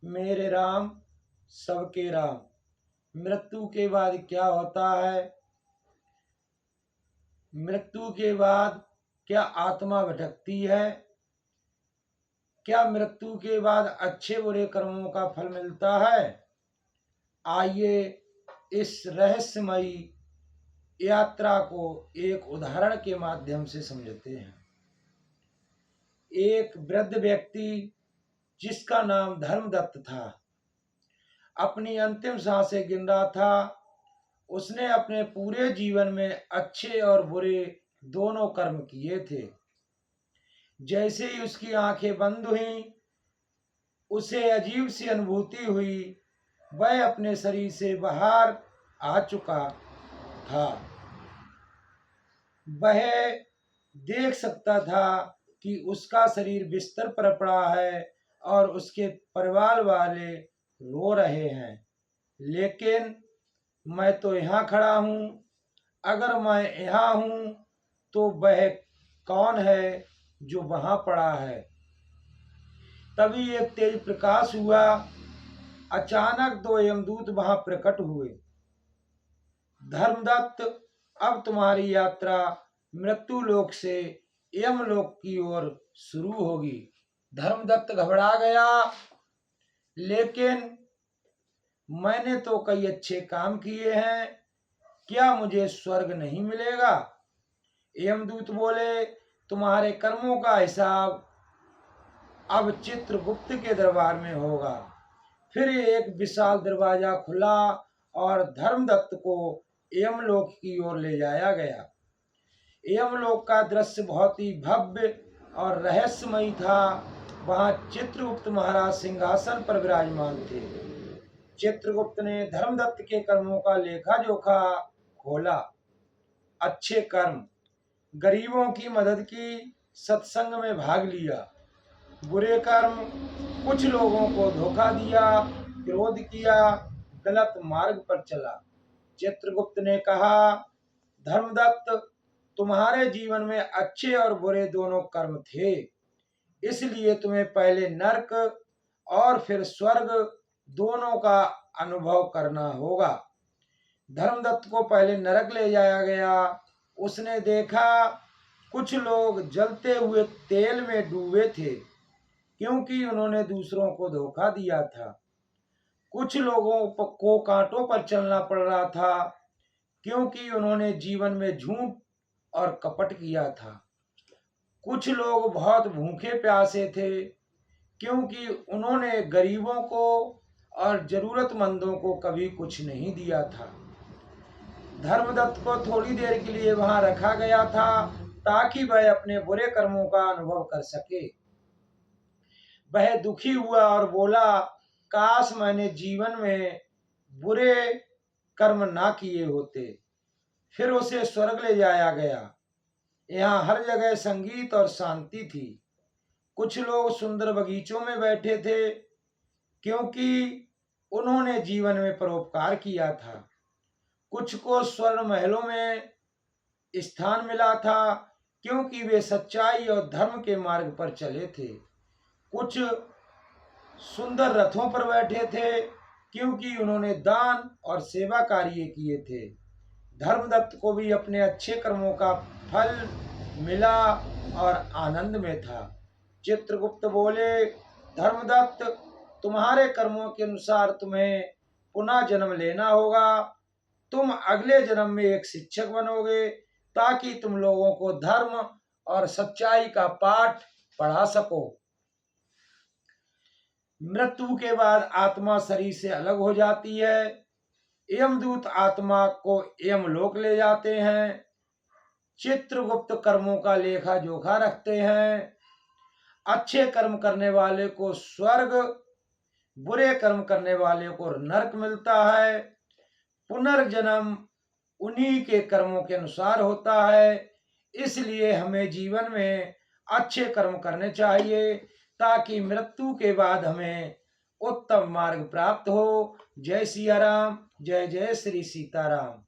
मेरे राम सबके राम। मृत्यु के बाद क्या होता है? मृत्यु के बाद क्या आत्मा भटकती है? क्या मृत्यु के बाद अच्छे बुरे कर्मों का फल मिलता है? आइए इस रहस्यमयी यात्रा को एक उदाहरण के माध्यम से समझते हैं। एक वृद्ध व्यक्ति जिसका नाम धर्मदत्त था, अपनी अंतिम सांसें गिन रहा था। उसने अपने पूरे जीवन में अच्छे और बुरे दोनों कर्म किए थे। जैसे ही उसकी आंखें बंद हुईं, उसे अजीब सी अनुभूति हुई। वह अपने शरीर से बाहर आ चुका था। वह देख सकता था कि उसका शरीर बिस्तर पर पड़ा है और उसके परिवार वाले रो रहे हैं। लेकिन मैं तो यहाँ खड़ा हूँ। अगर मैं यहाँ हूँ तो वह कौन है जो वहाँ पड़ा है? तभी एक तेज प्रकाश हुआ। अचानक दो यमदूत वहाँ प्रकट हुए। धर्मदत्त, अब तुम्हारी यात्रा मृत्यु लोक से यमलोक की ओर शुरू होगी। धर्मदत्त घबरा गया। लेकिन मैंने तो कई अच्छे काम किए हैं, क्या मुझे स्वर्ग नहीं मिलेगा? यमदूत बोले, तुम्हारे कर्मों का हिसाब अब चित्रगुप्त के दरबार में होगा। फिर एक विशाल दरवाजा खुला और धर्मदत्त को यमलोक की ओर ले जाया गया। यमलोक का दृश्य बहुत ही भव्य और रहस्यमयी था। वहां चित्रगुप्त महाराज सिंहासन पर विराजमान थे। चित्रगुप्त ने धर्मदत्त के कर्मों का लेखा जोखा खोला। अच्छे कर्म, गरीबों की मदद की, सत्संग में भाग लिया। बुरे कर्म, कुछ लोगों को धोखा दिया, क्रोध किया, गलत मार्ग पर चला। चित्रगुप्त ने कहा, धर्मदत्त, तुम्हारे जीवन में अच्छे और बुरे दोनों कर्म थे, इसलिए तुम्हें पहले नरक और फिर स्वर्ग दोनों का अनुभव करना होगा। धर्मदत्त को पहले नरक ले जाया गया। उसने देखा कुछ लोग जलते हुए तेल में डूबे थे, क्योंकि उन्होंने दूसरों को धोखा दिया था। कुछ लोगों को कांटों पर चलना पड़ रहा था, क्योंकि उन्होंने जीवन में झूठ और कपट किया था। कुछ लोग बहुत भूखे प्यासे थे, क्योंकि उन्होंने गरीबों को और जरूरतमंदों को कभी कुछ नहीं दिया था। धर्मदत्त को थोड़ी देर के लिए वहां रखा गया था, ताकि वह अपने बुरे कर्मों का अनुभव कर सके। वह दुखी हुआ और बोला, काश मैंने जीवन में बुरे कर्म ना किए होते। फिर उसे स्वर्ग ले जाया गया। यहाँ हर जगह संगीत और शांति थी। कुछ लोग सुंदर बगीचों में बैठे थे, क्योंकि उन्होंने जीवन में परोपकार किया था। कुछ को स्वर्ण महलों में स्थान मिला था, क्योंकि वे सच्चाई और धर्म के मार्ग पर चले थे। कुछ सुंदर रथों पर बैठे थे, क्योंकि उन्होंने दान और सेवा कार्य किए थे। धर्मदत्त को भी अपने अच्छे कर्मों का फल मिला और आनंद में था। चित्रगुप्त बोले, धर्मदत्त, तुम्हारे कर्मों के अनुसार तुम्हें पुनः जन्म लेना होगा। तुम अगले जन्म में एक शिक्षक बनोगे, ताकि तुम लोगों को धर्म और सच्चाई का पाठ पढ़ा सको। मृत्यु के बाद आत्मा शरीर से अलग हो जाती है। यमदूत आत्मा को यमलोक ले जाते हैं। चित्रगुप्त कर्मों का लेखा जोखा रखते हैं। अच्छे कर्म करने वाले को स्वर्ग, बुरे कर्म करने वाले को नरक मिलता है। पुनर्जन्म उन्हीं के कर्मों के अनुसार होता है। इसलिए हमें जीवन में अच्छे कर्म करने चाहिए, ताकि मृत्यु के बाद हमें उत्तम मार्ग प्राप्त हो। जय सिया राम, जय जय श्री सीताराम।